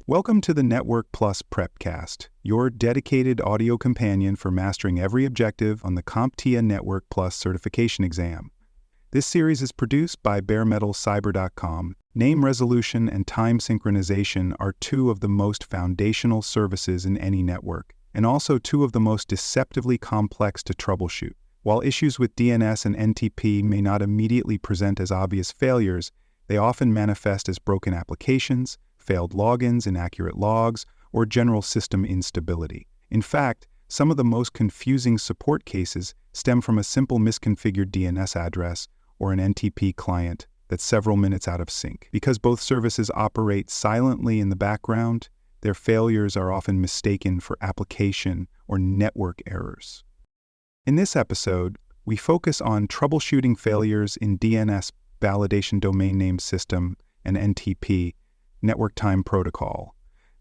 Welcome to the Network Plus Prepcast, your dedicated audio companion for mastering every objective on the CompTIA Network Plus certification exam. This series is produced by baremetalcyber.com. Name resolution and time synchronization are two of the most foundational services in any network, and also two of the most deceptively complex to troubleshoot. While issues with DNS and NTP may not immediately present as obvious failures, they often manifest as broken applications, failed logins, inaccurate logs, or general system instability. In fact, some of the most confusing support cases stem from a simple misconfigured DNS address or an NTP client that's several minutes out of sync. Because both services operate silently in the background, their failures are often mistaken for application or network errors. In this episode, we focus on troubleshooting failures in DNS validation domain name system and NTP network time protocol.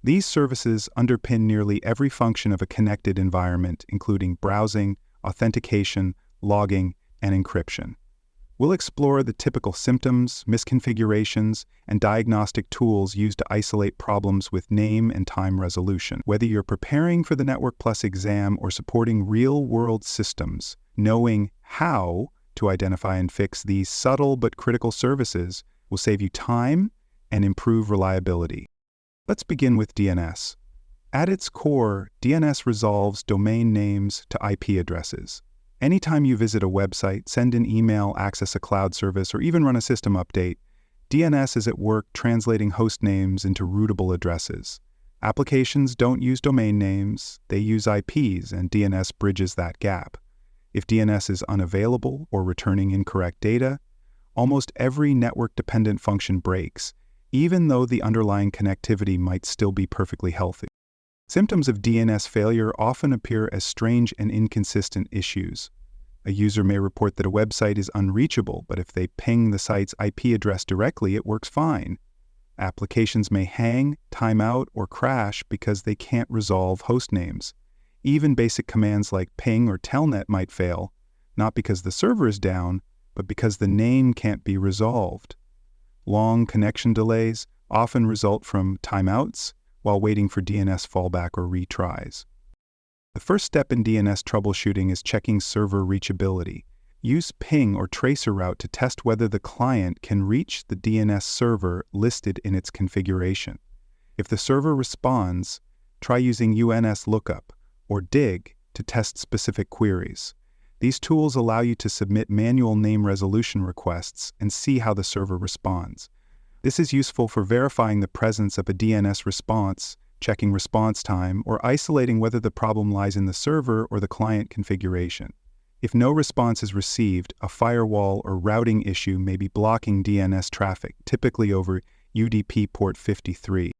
These services underpin nearly every function of a connected environment, including browsing, authentication, logging, and encryption. We'll explore the typical symptoms, misconfigurations, and diagnostic tools used to isolate problems with name and time resolution. Whether you're preparing for the Network Plus exam or supporting real-world systems, knowing how to identify and fix these subtle but critical services will save you time and improve reliability. Let's begin with DNS. At its core, DNS resolves domain names to IP addresses. Anytime you visit a website, send an email, access a cloud service, or even run a system update, DNS is at work translating host names into routable addresses. Applications don't use domain names, they use IPs, and DNS bridges that gap. If DNS is unavailable or returning incorrect data, almost every network-dependent function breaks, even though the underlying connectivity might still be perfectly healthy. Symptoms of DNS failure often appear as strange and inconsistent issues. A user may report that a website is unreachable, but if they ping the site's IP address directly, it works fine. Applications may hang, time out, or crash because they can't resolve host names. Even basic commands like ping or telnet might fail, not because the server is down, but because the name can't be resolved. Long connection delays often result from timeouts while waiting for DNS fallback or retries. The first step in DNS troubleshooting is checking server reachability. Use ping or tracer route to test whether the client can reach the DNS server listed in its configuration. If the server responds, try using nslookup or dig to test specific queries. These tools allow you to submit manual name resolution requests and see how the server responds. This is useful for verifying the presence of a DNS response, checking response time, or isolating whether the problem lies in the server or the client configuration. If no response is received, a firewall or routing issue may be blocking DNS traffic, typically over UDP port 53.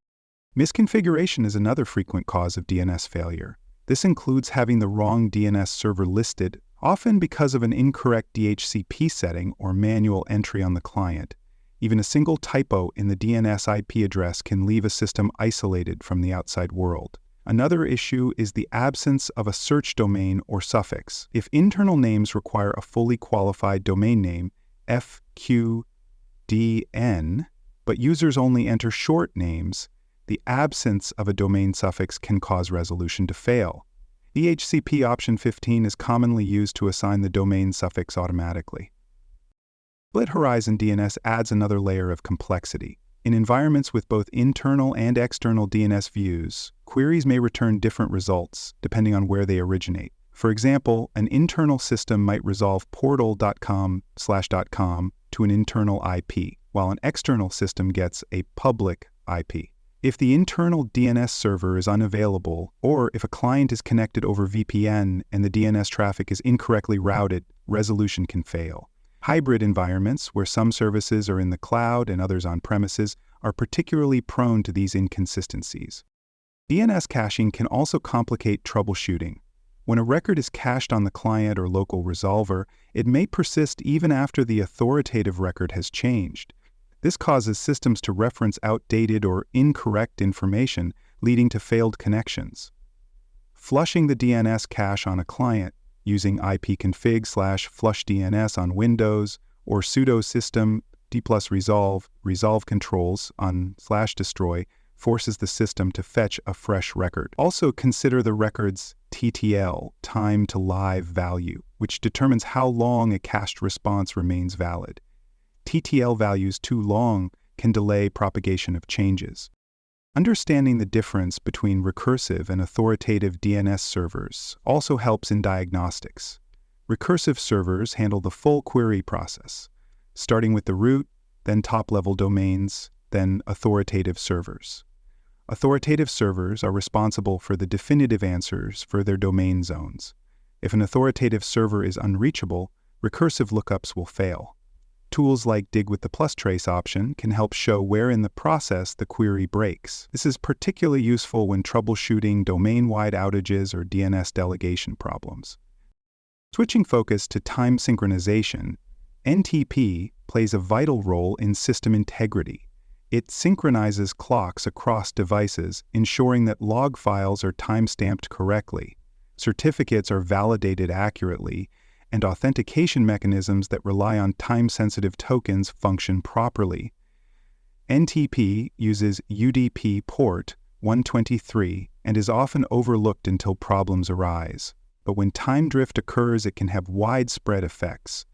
Misconfiguration is another frequent cause of DNS failure. This includes having the wrong DNS server listed, often because of an incorrect DHCP setting or manual entry on the client. Even a single typo in the DNS IP address can leave a system isolated from the outside world. Another issue is the absence of a search domain or suffix. If internal names require a fully qualified domain name, FQDN, but users only enter short names, the absence of a domain suffix can cause resolution to fail. DHCP option 15 is commonly used to assign the domain suffix automatically. Split horizon DNS adds another layer of complexity. In environments with both internal and external DNS views, queries may return different results depending on where they originate. For example, an internal system might resolve portal.com/.com to an internal IP, while an external system gets a public IP. If the internal DNS server is unavailable, or if a client is connected over VPN and the DNS traffic is incorrectly routed, resolution can fail. Hybrid environments, where some services are in the cloud and others on premises, are particularly prone to these inconsistencies. DNS caching can also complicate troubleshooting. When a record is cached on the client or local resolver, it may persist even after the authoritative record has changed. This causes systems to reference outdated or incorrect information, leading to failed connections. Flushing the DNS cache on a client using ipconfig/flush DNS on Windows or sudo system d+resolve controls on /destroy forces the system to fetch a fresh record. Also consider the record's TTL, time to live value, which determines how long a cached response remains valid. TTL values too long can delay propagation of changes. Understanding the difference between recursive and authoritative DNS servers also helps in diagnostics. Recursive servers handle the full query process, starting with the root, then top-level domains, then authoritative servers. Authoritative servers are responsible for the definitive answers for their domain zones. If an authoritative server is unreachable, recursive lookups will fail. Tools like dig with the plus trace option can help show where in the process the query breaks. This is particularly useful when troubleshooting domain-wide outages or DNS delegation problems. Switching focus to time synchronization, NTP plays a vital role in system integrity. It synchronizes clocks across devices, ensuring that log files are time-stamped correctly, certificates are validated accurately, and authentication mechanisms that rely on time-sensitive tokens function properly. NTP uses UDP port 123 and is often overlooked until problems arise. But when time drift occurs, it can have widespread effects,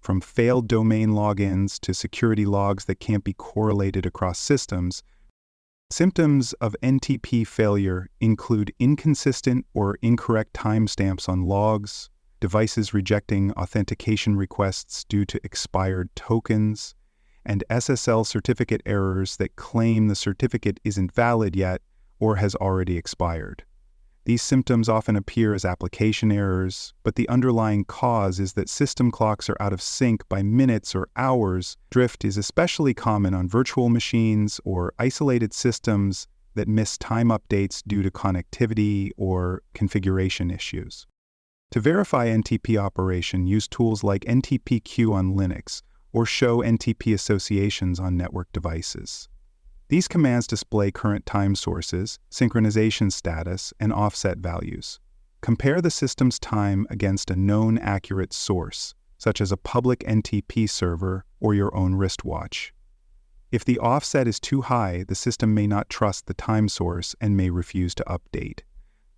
from failed domain logins to security logs that can't be correlated across systems. Symptoms of NTP failure include inconsistent or incorrect timestamps on logs, devices rejecting authentication requests due to expired tokens, and SSL certificate errors that claim the certificate isn't valid yet or has already expired. These symptoms often appear as application errors, but the underlying cause is that system clocks are out of sync by minutes or hours. Drift is especially common on virtual machines or isolated systems that miss time updates due to connectivity or configuration issues. To verify NTP operation, use tools like ntpq on Linux or show NTP associations on network devices. These commands display current time sources, synchronization status, and offset values. Compare the system's time against a known accurate source, such as a public NTP server or your own wristwatch. If the offset is too high, the system may not trust the time source and may refuse to update.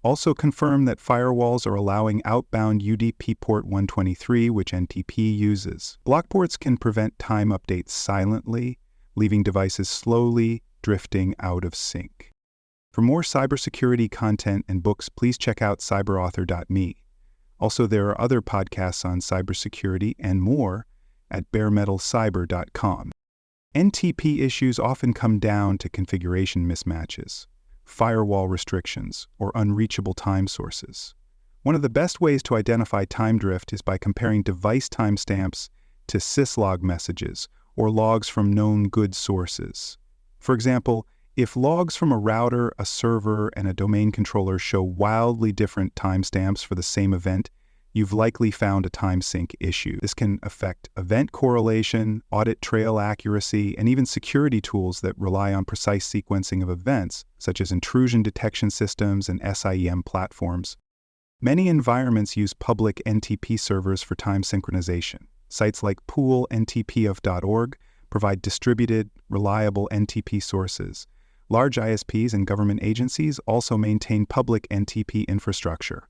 Also confirm that firewalls are allowing outbound UDP port 123, which NTP uses. Block ports can prevent time updates silently, leaving devices slowly drifting out of sync. For more cybersecurity content and books, please check out cyberauthor.me. Also, there are other podcasts on cybersecurity and more at baremetalcyber.com. NTP issues often come down to configuration mismatches, firewall restrictions, or unreachable time sources. One of the best ways to identify time drift is by comparing device timestamps to syslog messages or logs from known good sources. For example, if logs from a router, a server, and a domain controller show wildly different timestamps for the same event, you've likely found a time sync issue. This can affect event correlation, audit trail accuracy, and even security tools that rely on precise sequencing of events, such as intrusion detection systems and SIEM platforms. Many environments use public NTP servers for time synchronization. Sites like poolntpf.org provide distributed, reliable NTP sources. Large ISPs and government agencies also maintain public NTP infrastructure.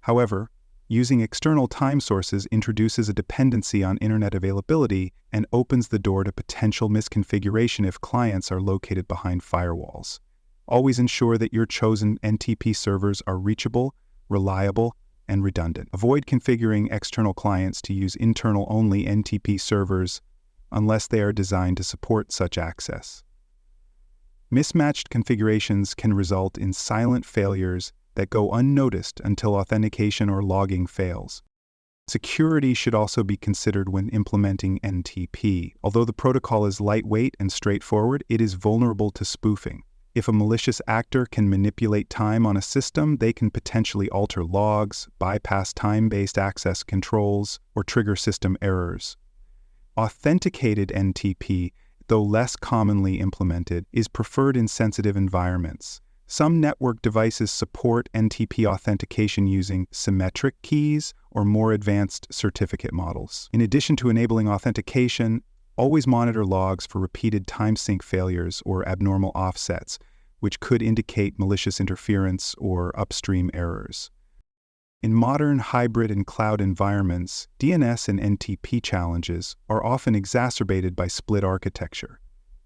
However, using external time sources introduces a dependency on internet availability and opens the door to potential misconfiguration if clients are located behind firewalls. Always ensure that your chosen NTP servers are reachable, reliable, and redundant. Avoid configuring external clients to use internal-only NTP servers unless they are designed to support such access. Mismatched configurations can result in silent failures that go unnoticed until authentication or logging fails. Security should also be considered when implementing NTP. Although the protocol is lightweight and straightforward, it is vulnerable to spoofing. If a malicious actor can manipulate time on a system, they can potentially alter logs, bypass time-based access controls, or trigger system errors. Authenticated NTP, though less commonly implemented, is preferred in sensitive environments. Some network devices support NTP authentication using symmetric keys or more advanced certificate models. In addition to enabling authentication, always monitor logs for repeated time sync failures or abnormal offsets. which could indicate malicious interference or upstream errors. In modern hybrid and cloud environments, DNS and NTP challenges are often exacerbated by split architecture.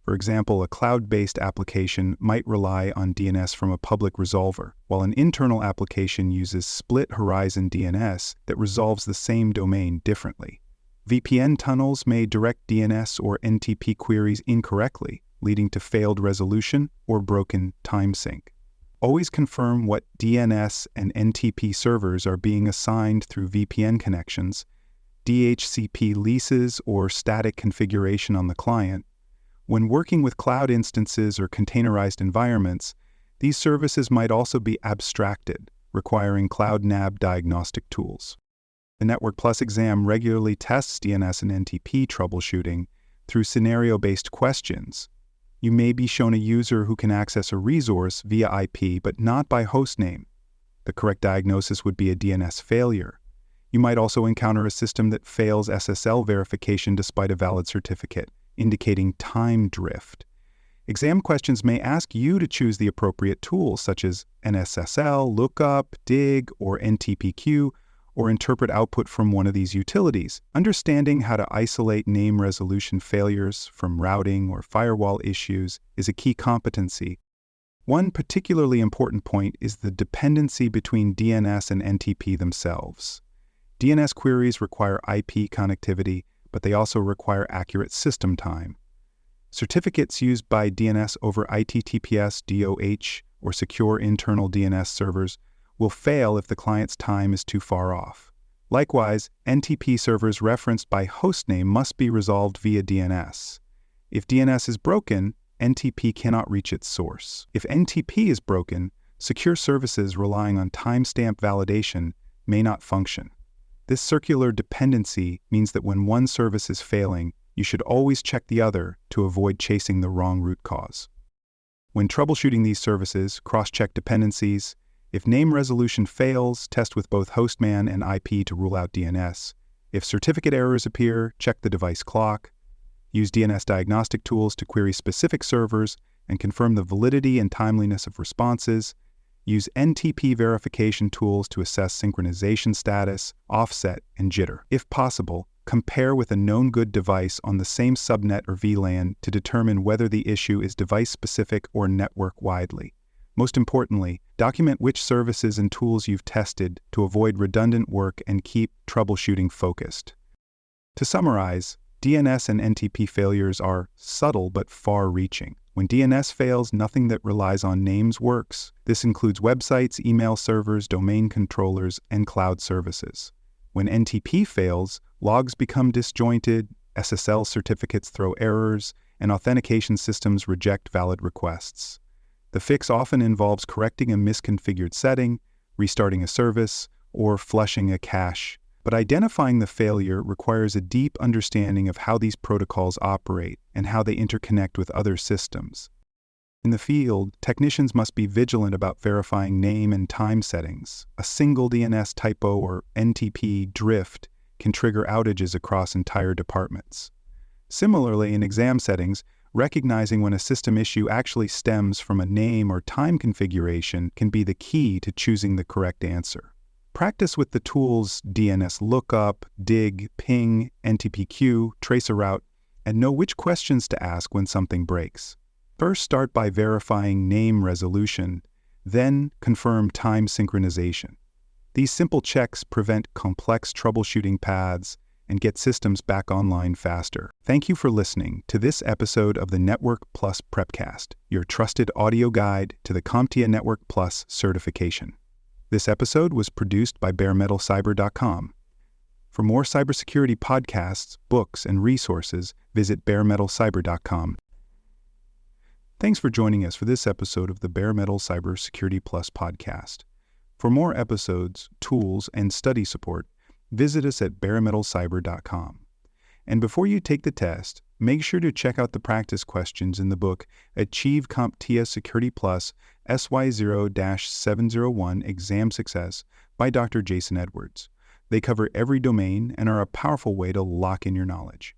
For example, a cloud-based application might rely on DNS from a public resolver, while an internal application uses split horizon DNS that resolves the same domain differently. VPN tunnels may direct DNS or NTP queries incorrectly, leading to failed resolution or broken time sync. Always confirm what DNS and NTP servers are being assigned through VPN connections, DHCP leases, or static configuration on the client. When working with cloud instances or containerized environments, these services might also be abstracted, requiring Cloud NAB diagnostic tools. The Network Plus exam regularly tests DNS and NTP troubleshooting through scenario-based questions. You may be shown a user who can access a resource via IP but not by hostname. The correct diagnosis would be a DNS failure. You might also encounter a system that fails SSL verification despite a valid certificate, indicating time drift. Exam questions may ask you to choose the appropriate tools such as nslookup, dig, or ntpq, or interpret output from one of these utilities. Understanding how to isolate name resolution failures from routing or firewall issues is a key competency. One particularly important point is the dependency between DNS and NTP themselves. DNS queries require IP connectivity, but they also require accurate system time. Certificates used by DNS over ITTPS, DOH, or secure internal DNS servers will fail if the client's time is too far off. Likewise, NTP servers referenced by hostname must be resolved via DNS. If DNS is broken, NTP cannot reach its source. If NTP is broken, secure services relying on timestamp validation may not function. This circular dependency means that when one service is failing, you should always check the other to avoid chasing the wrong root cause. When troubleshooting these services, cross-check dependencies. If name resolution fails, test with both hostman and IP to rule out DNS. If certificate errors appear, check the device clock. Use DNS diagnostic tools to query specific servers and confirm the validity and timeliness of responses. Use NTP verification tools to assess synchronization status, offset, and jitter. If possible, compare with a known good device on the same subnet or VLAN to determine whether the issue is device-specific or network-widely. Most importantly, document which services and tools you've tested to avoid redundant work and keep troubleshooting focused. To summarize, DNS and NTP failures are subtle but far-reaching. When DNS fails, nothing that relies on names works. This includes websites, email servers, domain controllers, and cloud services. When NTP fails, logs become disjointed, SSL certificates throw errors, and authentication systems reject valid requests. The fix often involves correcting a misconfigured setting, restarting a service, or flushing a cache. But identifying the failure requires a deep understanding of how these protocols operate and how they interconnect with other systems. In the field, technicians must be vigilant about verifying name and time settings. A single DNS typo or NTP drift can trigger outages across entire departments. Similarly, in exam settings, recognizing when a system issue actually stems from a name or time configuration can be the key to choosing the correct answer. Practice with the tools DNS lookup, dig, ping, ntpq, trace a route, and know which questions to ask when something breaks. First, start by verifying name resolution, then confirm time synchronization. These simple checks prevent complex troubleshooting paths and get systems back online faster. Thank you for listening to this episode of the Network Plus Prepcast, your trusted audio guide to the CompTIA Network Plus certification. This episode was produced by baremetalcyber.com. For more cybersecurity podcasts, books, and resources, visit baremetalcyber.com. Thanks for joining us for this episode of the Bare Metal Cybersecurity Plus podcast. For more episodes, tools, and study support, visit us at baremetalcyber.com. And before you take the test, make sure to check out the practice questions in the book Achieve CompTIA Security Plus SY0-701 Exam Success by Dr. Jason Edwards. They cover every domain and are a powerful way to lock in your knowledge.